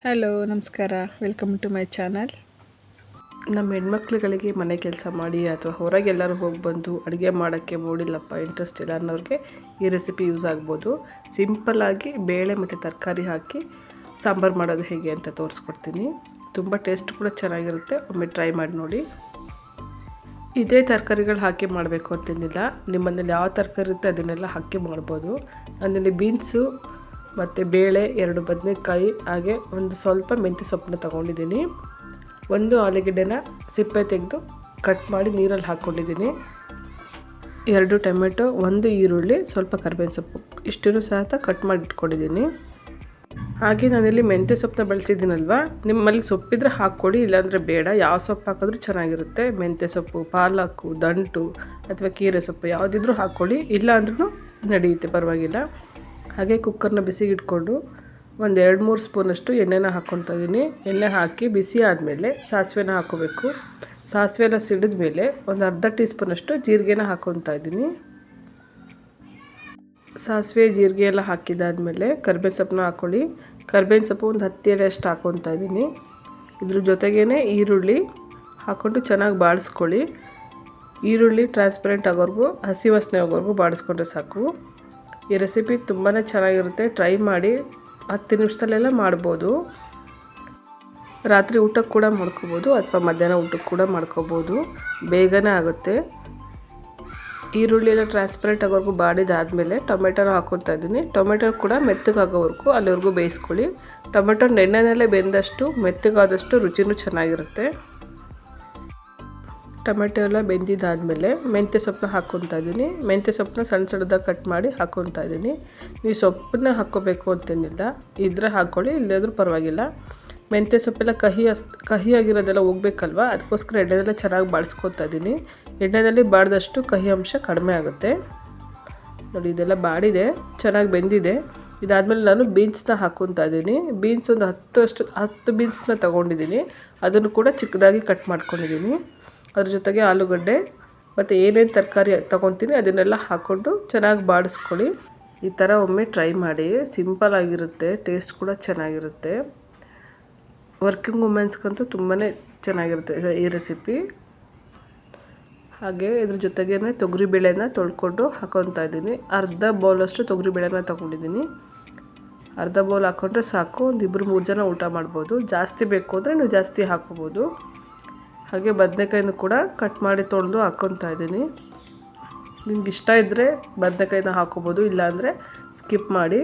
Hello ನಮಸ್ಕಾರ, welcome to my channel. ನಮ್ಮ ಹೆಣ್ಮಕ್ಳುಗಳಿಗೆ ಮನೆ ಕೆಲಸ ಮಾಡಿ ಅಥವಾ ಹೊರಗೆಲ್ಲರೂ ಹೋಗಿ ಬಂದು ಅಡುಗೆ ಮಾಡೋಕ್ಕೆ ಮೂಡಿಲ್ಲಪ್ಪ, ಇಂಟ್ರೆಸ್ಟ್ ಇಲ್ಲ ಅನ್ನೋರಿಗೆ ಈ ರೆಸಿಪಿ ಯೂಸ್ ಆಗ್ಬೋದು. ಸಿಂಪಲ್ಲಾಗಿ ಬೇಳೆ ಮತ್ತು ತರಕಾರಿ ಹಾಕಿ ಸಾಂಬಾರು ಮಾಡೋದು ಹೇಗೆ ಅಂತ ತೋರಿಸ್ಕೊಡ್ತೀನಿ. ತುಂಬ ಟೇಸ್ಟ್ ಕೂಡ ಚೆನ್ನಾಗಿರುತ್ತೆ, ಒಮ್ಮೆ ಟ್ರೈ ಮಾಡಿ ನೋಡಿ. ಇದೇ ತರಕಾರಿಗಳು ಹಾಕಿ ಮಾಡಬೇಕು ಅಂತೇನಿಲ್ಲ, ನಿಮ್ಮನೇಲಿ ಯಾವ ತರಕಾರಿ ಇರುತ್ತೆ ಅದನ್ನೆಲ್ಲ ಹಾಕಿ ಮಾಡ್ಬೋದು. ನನ್ನಲ್ಲಿ ಬೀನ್ಸು ಮತ್ತು ಬೇಳೆ, 2 ಬದನೆಕಾಯಿ, ಹಾಗೆ ಒಂದು ಸ್ವಲ್ಪ ಮೆಂತ್ಯ ಸೊಪ್ಪನ್ನ ತೊಗೊಂಡಿದ್ದೀನಿ. ಒಂದು ಆಲೂಗೆಡ್ಡೆನ ಸಿಪ್ಪೆ ತೆಗೆದು ಕಟ್ ಮಾಡಿ ನೀರಲ್ಲಿ ಹಾಕ್ಕೊಂಡಿದ್ದೀನಿ. 2 ಟೊಮೆಟೊ, 1 ಈರುಳ್ಳಿ, ಸ್ವಲ್ಪ ಕರಿಬೇವಿನ ಸೊಪ್ಪು, ಇಷ್ಟನ್ನು ಸಹ ಕಟ್ ಮಾಡಿ ಇಟ್ಕೊಂಡಿದ್ದೀನಿ. ಹಾಗೆ ನಾನಿಲ್ಲಿ ಮೆಂತ್ಯ ಸೊಪ್ಪನ್ನ ಬಳಸಿದ್ದೀನಲ್ವ, ನಿಮ್ಮಲ್ಲಿ ಸೊಪ್ಪಿದ್ರೆ ಹಾಕ್ಕೊಡಿ, ಇಲ್ಲಾಂದರೆ ಬೇಡ. ಯಾವ ಸೊಪ್ಪು ಹಾಕಿದ್ರೂ ಚೆನ್ನಾಗಿರುತ್ತೆ. ಮೆಂತ್ಯ ಸೊಪ್ಪು, ಪಾಲಕ್ಕು, ದಂಟು ಅಥವಾ ಕೀರೆ ಸೊಪ್ಪು ಯಾವುದಿದ್ರೂ ಹಾಕ್ಕೊಳ್ಳಿ, ಇಲ್ಲ ಅಂದ್ರೂ ನಡೆಯುತ್ತೆ, ಪರವಾಗಿಲ್ಲ. ಹಾಗೆ ಕುಕ್ಕರ್ನ ಬಿಸಿಗೆ ಇಟ್ಕೊಂಡು ಒಂದು 2-3 ಸ್ಪೂನಷ್ಟು ಎಣ್ಣೆನ ಹಾಕ್ಕೊತಾ ಇದ್ದೀನಿ. ಎಣ್ಣೆ ಹಾಕಿ ಬಿಸಿ ಆದಮೇಲೆ ಸಾಸಿವೆನ ಹಾಕ್ಕೋಬೇಕು. ಸಾಸಿವೆ ಎಲ್ಲ ಸಿಡಿದ ಮೇಲೆ ಒಂದು ಅರ್ಧ ಟೀ ಸ್ಪೂನಷ್ಟು ಜೀರಿಗೆನ ಹಾಕ್ಕೊತಾ ಇದ್ದೀನಿ. ಸಾಸಿವೆ ಜೀರಿಗೆ ಎಲ್ಲ ಹಾಕಿದಾದಮೇಲೆ ಕರಿಬೇವಿನ ಸೊಪ್ಪನ್ನ ಹಾಕ್ಕೊಳ್ಳಿ. ಕರಿಬೇವಿನ ಸೊಪ್ಪು ಒಂದು 10 ಎಲೆ ಅಷ್ಟು ಹಾಕ್ಕೊತಾ ಇದ್ದೀನಿ. ಇದ್ರ ಜೊತೆಗೇ ಈರುಳ್ಳಿ ಹಾಕ್ಕೊಂಡು ಚೆನ್ನಾಗಿ ಬಾಡಿಸ್ಕೊಳ್ಳಿ. ಈರುಳ್ಳಿ ಟ್ರಾನ್ಸ್ಪರೆಂಟ್ ಆಗೋವರೆಗೂ, ಹಸಿ ವಾಸನೆ ಆಗೋವರೆಗೂ ಬಾಡಿಸ್ಕೊಂಡ್ರೆ ಸಾಕು. ಈ ರೆಸಿಪಿ ತುಂಬಾ ಚೆನ್ನಾಗಿರುತ್ತೆ, ಟ್ರೈ ಮಾಡಿ. 10 ನಿಮಿಷದಲ್ಲೆಲ್ಲ ಮಾಡ್ಬೋದು. ರಾತ್ರಿ ಊಟಕ್ಕೆ ಕೂಡ ಮಾಡ್ಕೋಬೋದು ಅಥವಾ ಮಧ್ಯಾಹ್ನ ಊಟಕ್ಕೆ ಕೂಡ ಮಾಡ್ಕೋಬೋದು, ಬೇಗನೆ ಆಗುತ್ತೆ. ಈರುಳ್ಳಿ ಎಲ್ಲ ಟ್ರಾನ್ಸ್ಪರೆಂಟ್ ಆಗೋವರೆಗೂ ಬಾಡಿದಾದಮೇಲೆ ಟೊಮೆಟೊನ ಹಾಕ್ಕೊತಾ ಇದ್ದೀನಿ. ಟೊಮೆಟೊ ಕೂಡ ಮೆತ್ತಗಾಗೋವರೆಗೂ ಅಲ್ಲಿವರೆಗೂ ಬೇಯಿಸ್ಕೊಳ್ಳಿ. ಟೊಮೆಟೊ ಎಣ್ಣೆನಲ್ಲೇ ಬೆಂದಷ್ಟು ಮೆತ್ತಗಾದಷ್ಟು ರುಚಿನೂ ಚೆನ್ನಾಗಿರುತ್ತೆ. ಟೊಮೆಟೊ ಎಲ್ಲ ಬೆಂದಿದ್ದಾದಮೇಲೆ ಮೆಂತ್ಯ ಸೊಪ್ಪನ್ನ ಹಾಕ್ಕೊತಾ ಇದ್ದೀನಿ. ಮೆಂತ್ಯ ಸೊಪ್ಪನ್ನ ಸಣ್ಣ ಸಣ್ಣದಾಗಿ ಕಟ್ ಮಾಡಿ ಹಾಕ್ಕೊತಾ ಇದ್ದೀನಿ. ನೀವು ಸೊಪ್ಪನ್ನ ಹಾಕ್ಕೋಬೇಕು ಅಂತೇನಿಲ್ಲ, ಇದ್ರೆ ಹಾಕ್ಕೊಳ್ಳಿ, ಇಲ್ಲದ್ರೂ ಪರವಾಗಿಲ್ಲ. ಮೆಂತ್ಯ ಸೊಪ್ಪೆಲ್ಲ ಕಹಿಯಾಗಿರೋದೆಲ್ಲ ಹೋಗ್ಬೇಕಲ್ವ, ಅದಕ್ಕೋಸ್ಕರ ಎಣ್ಣೆದೆಲ್ಲ ಚೆನ್ನಾಗಿ ಬಾಡಿಸ್ಕೊತಾ ಇದ್ದೀನಿ. ಎಣ್ಣೆಯಲ್ಲಿ ಬಾಡಿದಷ್ಟು ಕಹಿ ಅಂಶ ಕಡಿಮೆ ಆಗುತ್ತೆ. ನೋಡಿ, ಇದೆಲ್ಲ ಬಾಡಿದೆ, ಚೆನ್ನಾಗಿ ಬೆಂದಿದೆ. ಇದಾದಮೇಲೆ ನಾನು ಬೀನ್ಸ್ನ ಹಾಕ್ಕೊತಾ ಇದ್ದೀನಿ. ಬೀನ್ಸ್ ಒಂದು 10 ಬೀನ್ಸ್ನ ತೊಗೊಂಡಿದ್ದೀನಿ. ಅದನ್ನು ಕೂಡ ಚಿಕ್ಕದಾಗಿ ಕಟ್ ಮಾಡ್ಕೊಂಡಿದ್ದೀನಿ. ಅದ್ರ ಜೊತೆಗೆ ಆಲೂಗಡ್ಡೆ ಮತ್ತು ಏನೇನು ತರಕಾರಿ ತೊಗೊತೀನಿ ಅದನ್ನೆಲ್ಲ ಹಾಕ್ಕೊಂಡು ಚೆನ್ನಾಗಿ ಬಾಡಿಸ್ಕೊಳ್ಳಿ. ಈ ಥರ ಒಮ್ಮೆ ಟ್ರೈ ಮಾಡಿ, ಸಿಂಪಲ್ ಆಗಿರುತ್ತೆ, ಟೇಸ್ಟ್ ಕೂಡ ಚೆನ್ನಾಗಿರುತ್ತೆ. ವರ್ಕಿಂಗ್ ವುಮೆನ್ಸ್ಗಂತೂ ತುಂಬಾ ಚೆನ್ನಾಗಿರುತ್ತೆ ಈ ರೆಸಿಪಿ. ಹಾಗೆ ಇದ್ರ ಜೊತೆಗೇ ತೊಗರಿಬೇಳೆನ ತೊಳ್ಕೊಂಡು ಹಾಕ್ಕೊತಾ ಇದ್ದೀನಿ. ಅರ್ಧ ಬೌಲಷ್ಟು ತೊಗರಿಬೇಳೆನ ತೊಗೊಂಡಿದ್ದೀನಿ. ಅರ್ಧ ಬೌಲ್ ಹಾಕ್ಕೊಂಡ್ರೆ ಸಾಕು, ಒಂದು 2-3 ಜನ ಊಟ ಮಾಡ್ಬೋದು. ಜಾಸ್ತಿ ಬೇಕು ಅಂದರೆ ನೀವು ಜಾಸ್ತಿ ಹಾಕ್ಕೋಬೋದು. ಹಾಗೆ ಬದನೆಕಾಯಿನೂ ಕೂಡ ಕಟ್ ಮಾಡಿ ತೊಳೆದು ಹಾಕ್ಕೊತಾ ಇದ್ದೀನಿ. ನಿಮ್ಗೆ ಇಷ್ಟ ಇದ್ದರೆ ಬದನೆಕಾಯಿನ ಹಾಕ್ಕೋಬೋದು, ಇಲ್ಲಾಂದರೆ ಸ್ಕಿಪ್ ಮಾಡಿ.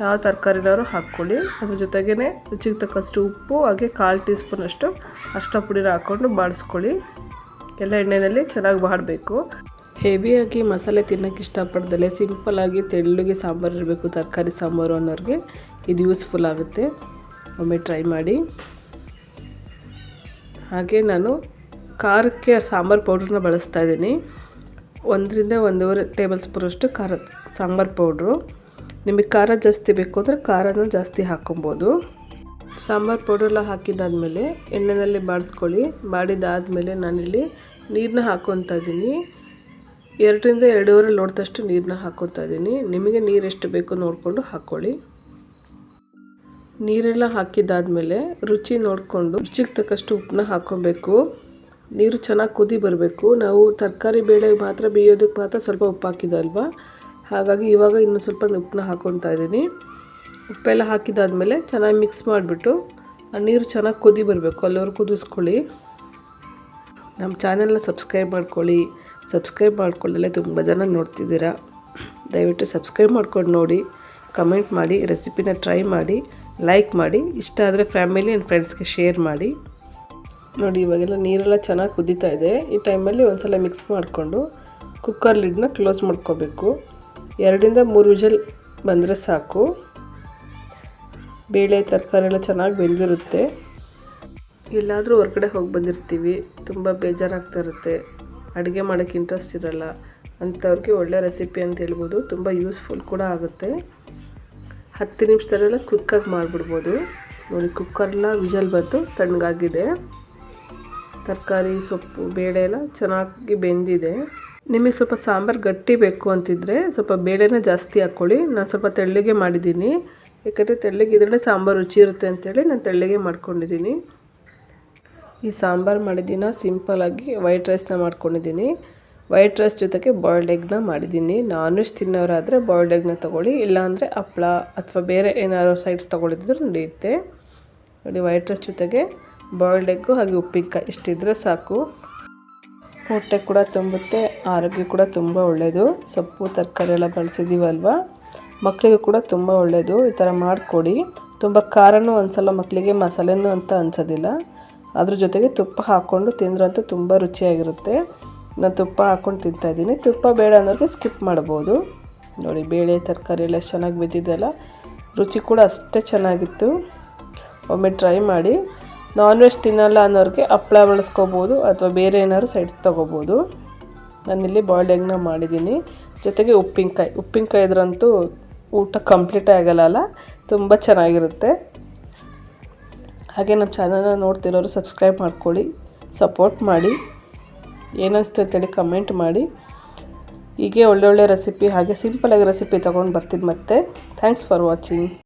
ಯಾವ ತರಕಾರಿನಾದ್ರು ಹಾಕ್ಕೊಳ್ಳಿ. ಅದ್ರ ಜೊತೆಗೇ ರುಚಿಗೆ ತಕ್ಕಷ್ಟು ಉಪ್ಪು, ಹಾಗೆ 1/4 ಟೀ ಸ್ಪೂನಷ್ಟು ಅರಿಶಿನ ಪುಡಿನ ಹಾಕ್ಕೊಂಡು ಬಾಡಿಸ್ಕೊಳ್ಳಿ. ಎಲ್ಲ ಎಣ್ಣೆಯಲ್ಲಿ ಚೆನ್ನಾಗಿ ಬಾಡಬೇಕು. ಹೆವಿಯಾಗಿ ಮಸಾಲೆ ತಿನ್ನೋಕ್ಕೆ ಇಷ್ಟಪಡ್ದಲೆ ಸಿಂಪಲ್ಲಾಗಿ ತೆಳ್ಳಗೆ ಸಾಂಬಾರು ಇರಬೇಕು, ತರಕಾರಿ ಸಾಂಬಾರು ಅನ್ನೋರಿಗೆ ಇದು ಯೂಸ್ಫುಲ್ ಆಗುತ್ತೆ. ಒಮ್ಮೆ ಟ್ರೈ ಮಾಡಿ. ಹಾಗೆ ನಾನು ಖಾರಕ್ಕೆ ಸಾಂಬಾರು ಪೌಡ್ರನ್ನ ಬಳಸ್ತಾ ಇದ್ದೀನಿ. 1-1.5 ಟೇಬಲ್ ಸ್ಪೂನಷ್ಟು ಸಾಂಬಾರು ಪೌಡ್ರು. ನಿಮಗೆ ಖಾರ ಜಾಸ್ತಿ ಬೇಕು ಅಂದರೆ ಖಾರನ ಜಾಸ್ತಿ ಹಾಕ್ಕೊಬೋದು. ಸಾಂಬಾರು ಪೌಡ್ರೆಲ್ಲ ಹಾಕಿದ್ದಾದಮೇಲೆ ಎಣ್ಣೆಯಲ್ಲಿ ಬಾಡಿಸ್ಕೊಳ್ಳಿ. ಬಾಡಿದಾದಮೇಲೆ ನಾನಿಲ್ಲಿ ನೀರನ್ನ ಹಾಕ್ಕೊತಾ ಇದ್ದೀನಿ. 2-2.5 ಲೋಟದಷ್ಟು ನೀರನ್ನ ಹಾಕ್ಕೊತಾ ಇದ್ದೀನಿ. ನಿಮಗೆ ನೀರು ಎಷ್ಟು ಬೇಕು ನೋಡಿಕೊಂಡು ಹಾಕ್ಕೊಳ್ಳಿ. ನೀರೆಲ್ಲ ಹಾಕಿದ್ದಾದಮೇಲೆ ರುಚಿ ನೋಡಿಕೊಂಡು ರುಚಿಗೆ ತಕ್ಕಷ್ಟು ಉಪ್ಪನ್ನ ಹಾಕ್ಕೊಬೇಕು. ನೀರು ಚೆನ್ನಾಗಿ ಕುದಿ ಬರಬೇಕು. ನಾವು ತರಕಾರಿ ಬೇಳೆಗೆ ಮಾತ್ರ ಬೇಯೋದಕ್ಕೆ ಮಾತ್ರ ಸ್ವಲ್ಪ ಉಪ್ಪು ಹಾಕಿದಲ್ವ, ಹಾಗಾಗಿ ಇವಾಗ ಇನ್ನೂ ಸ್ವಲ್ಪ ಉಪ್ಪನ್ನ ಹಾಕ್ಕೊತಾ ಇದ್ದೀನಿ. ಉಪ್ಪೆಲ್ಲ ಹಾಕಿದ್ದಾದಮೇಲೆ ಚೆನ್ನಾಗಿ ಮಿಕ್ಸ್ ಮಾಡಿಬಿಟ್ಟು ಆ ನೀರು ಚೆನ್ನಾಗಿ ಕುದಿ ಬರಬೇಕು, ಅಲ್ಲಿವರೆಗೂ ಕುದಿಸ್ಕೊಳ್ಳಿ. ನಮ್ಮ ಚಾನೆಲ್ನ ಸಬ್ಸ್ಕ್ರೈಬ್ ಮಾಡ್ಕೊಳ್ಳಿ. ಸಬ್ಸ್ಕ್ರೈಬ್ ಮಾಡ್ಕೊಳ್ಳದಲ್ಲೇ ತುಂಬ ಜನ ನೋಡ್ತಿದ್ದೀರಾ, ದಯವಿಟ್ಟು ಸಬ್ಸ್ಕ್ರೈಬ್ ಮಾಡ್ಕೊಂಡು ನೋಡಿ, ಕಮೆಂಟ್ ಮಾಡಿ, ರೆಸಿಪಿನ ಟ್ರೈ ಮಾಡಿ, ಲೈಕ್ ಮಾಡಿ. ಇಷ್ಟ ಆದರೆ ಫ್ಯಾಮಿಲಿ ಆ್ಯಂಡ್ ಫ್ರೆಂಡ್ಸ್ಗೆ ಶೇರ್ ಮಾಡಿ. ನೋಡಿ, ಇವಾಗೆಲ್ಲ ನೀರೆಲ್ಲ ಚೆನ್ನಾಗಿ ಕುದೀತಾ ಇದೆ. ಈ ಟೈಮಲ್ಲಿ ಒಂದು ಸಲ ಮಿಕ್ಸ್ ಮಾಡಿಕೊಂಡು ಕುಕ್ಕರ್ ಲಿಡ್ನ ಕ್ಲೋಸ್ ಮಾಡ್ಕೋಬೇಕು. 2-3 ವಿಷಲ್ ಬಂದರೆ ಸಾಕು. ಬೇಳೆ ತರಕಾರಿ ಎಲ್ಲ ಚೆನ್ನಾಗಿ ಬೆಂದಿರುತ್ತೆ. ಎಲ್ಲಾದರೂ ಹೊರಗಡೆ ಹೋಗಿ ಬಂದಿರ್ತೀವಿ, ತುಂಬ ಬೇಜಾರಾಗ್ತಾ ಇರುತ್ತೆ, ಅಡುಗೆ ಮಾಡೋಕ್ಕೆ ಇಂಟ್ರೆಸ್ಟ್ ಇರೋಲ್ಲ ಅಂಥವ್ರಿಗೆ ಒಳ್ಳೆ ರೆಸಿಪಿ ಅಂತ ಹೇಳ್ಬೋದು. ತುಂಬ ಯೂಸ್ಫುಲ್ ಕೂಡ ಆಗುತ್ತೆ. 10 ನಿಮಿಷದಲ್ಲೆಲ್ಲ ಕ್ವಿಕ್ಕಾಗಿ ಮಾಡಿಬಿಡ್ಬೋದು. ನೋಡಿ, ಕುಕ್ಕರ್ನ ವಿಷಲ್ ಬಂದು ತಣ್ಣಗಾಗಿದೆ. ತರಕಾರಿ ಸೊಪ್ಪು ಬೇಳೆ ಎಲ್ಲ ಚೆನ್ನಾಗಿ ಬೆಂದಿದೆ. ನಿಮಗೆ ಸ್ವಲ್ಪ ಸಾಂಬಾರು ಗಟ್ಟಿ ಬೇಕು ಅಂತಿದ್ರೆ ಸ್ವಲ್ಪ ಬೇಳೆನ ಜಾಸ್ತಿ ಹಾಕ್ಕೊಳ್ಳಿ. ನಾನು ಸ್ವಲ್ಪ ತೆಳ್ಳಗೆ ಮಾಡಿದ್ದೀನಿ. ಯಾಕಂದರೆ ತೆಳ್ಳಗಿದ್ರೆ ಸಾಂಬಾರು ರುಚಿ ಇರುತ್ತೆ ಅಂತೇಳಿ ನಾನು ತೆಳ್ಳಗೆ ಮಾಡ್ಕೊಂಡಿದ್ದೀನಿ. ಈ ಸಾಂಬಾರು ಮಾಡಿದ್ದೀನ ಸಿಂಪಲಾಗಿ ವೈಟ್ ರೈಸ್ನ ಮಾಡ್ಕೊಂಡಿದ್ದೀನಿ. ವೈಟ್ ರೈಸ್ ಜೊತೆಗೆ ಬಾಯ್ಲ್ಡ್ ಎಗ್ನ ಮಾಡಿದ್ದೀನಿ. ನಾನ್ ವೆಜ್ ತಿನ್ನೋರಾದರೆ ಬಾಯ್ಲ್ಡ್ ಎಗ್ನ ತೊಗೊಳ್ಳಿ, ಇಲ್ಲಾಂದರೆ ಹಪ್ಳ ಅಥವಾ ಬೇರೆ ಏನಾದರೂ ಸೈಡ್ಸ್ ತೊಗೊಳಿದ್ರು ನಡೆಯುತ್ತೆ. ನೋಡಿ, ವೈಟ್ ರೈಸ್ ಜೊತೆಗೆ ಬಾಯ್ಲ್ಡ್ ಎಗ್ಗು ಹಾಗೆ ಉಪ್ಪಿನಕಾಯಿ ಇಷ್ಟಿದ್ರೆ ಸಾಕು. ಹೊಟ್ಟೆ ಕೂಡ ತುಂಬುತ್ತೆ, ಆರೋಗ್ಯ ಕೂಡ ತುಂಬ ಒಳ್ಳೆಯದು. ಸೊಪ್ಪು ತರಕಾರಿ ಎಲ್ಲ ಬಳಸಿದ್ದೀವಲ್ವ, ಮಕ್ಕಳಿಗೂ ಕೂಡ ತುಂಬ ಒಳ್ಳೆಯದು. ಈ ಥರ ಮಾಡಿಕೊಡಿ. ತುಂಬ ಖಾರನೂ ಅನಿಸಲ್ಲ ಮಕ್ಕಳಿಗೆ, ಮಸಾಲೆನೂ ಅಂತ ಅನಿಸೋದಿಲ್ಲ. ಅದ್ರ ಜೊತೆಗೆ ತುಪ್ಪ ಹಾಕ್ಕೊಂಡು ತಿಂದ್ರಂತೂ ತುಂಬ ರುಚಿಯಾಗಿರುತ್ತೆ. ನಾನು ತುಪ್ಪ ಹಾಕ್ಕೊಂಡು ತಿಂತಾಯಿದ್ದೀನಿ. ತುಪ್ಪ ಬೇಡ ಅನ್ನೋರಿಗೆ ಸ್ಕಿಪ್ ಮಾಡ್ಬೋದು. ನೋಡಿ, ಬೇಳೆ ತರಕಾರಿ ಎಲ್ಲ ಚೆನ್ನಾಗಿ ಬೆಂದಿದ್ದೆಲ್ಲ, ರುಚಿ ಕೂಡ ಅಷ್ಟೇ ಚೆನ್ನಾಗಿತ್ತು. ಒಮ್ಮೆ ಟ್ರೈ ಮಾಡಿ. ನಾನ್ ವೆಜ್ ತಿನ್ನಲ್ಲ ಅನ್ನೋರಿಗೆ ಹಪ್ಪಳ ಬಳಸ್ಕೋಬೋದು ಅಥವಾ ಬೇರೆ ಏನಾದ್ರು ಸೈಡ್ಸ್ ತೊಗೋಬೋದು. ನಾನಿಲ್ಲಿ ಬಾಯ್ಲ್ಡ್ ಎಗ್ನ ಮಾಡಿದ್ದೀನಿ, ಜೊತೆಗೆ ಉಪ್ಪಿನಕಾಯಿ ಇದ್ರಂತೂ ಊಟ ಕಂಪ್ಲೀಟೇ ಆಗಲ್ಲ, ತುಂಬ ಚೆನ್ನಾಗಿರುತ್ತೆ. ಹಾಗೆ ನಮ್ಮ ಚಾನಲ್ನ ನೋಡ್ತಿರೋರು ಸಬ್ಸ್ಕ್ರೈಬ್ ಮಾಡ್ಕೊಳ್ಳಿ, ಸಪೋರ್ಟ್ ಮಾಡಿ. ಏನಿಸ್ತು ಅಂತೇಳಿ ಕಮೆಂಟ್ ಮಾಡಿ. ಹೀಗೆ ಒಳ್ಳೊಳ್ಳೆ ರೆಸಿಪಿ ಹಾಗೆ ಸಿಂಪಲಾಗಿ ರೆಸಿಪಿ ತೊಗೊಂಡು ಬರ್ತೀನಿ ಮತ್ತೆ. Thanks for watching.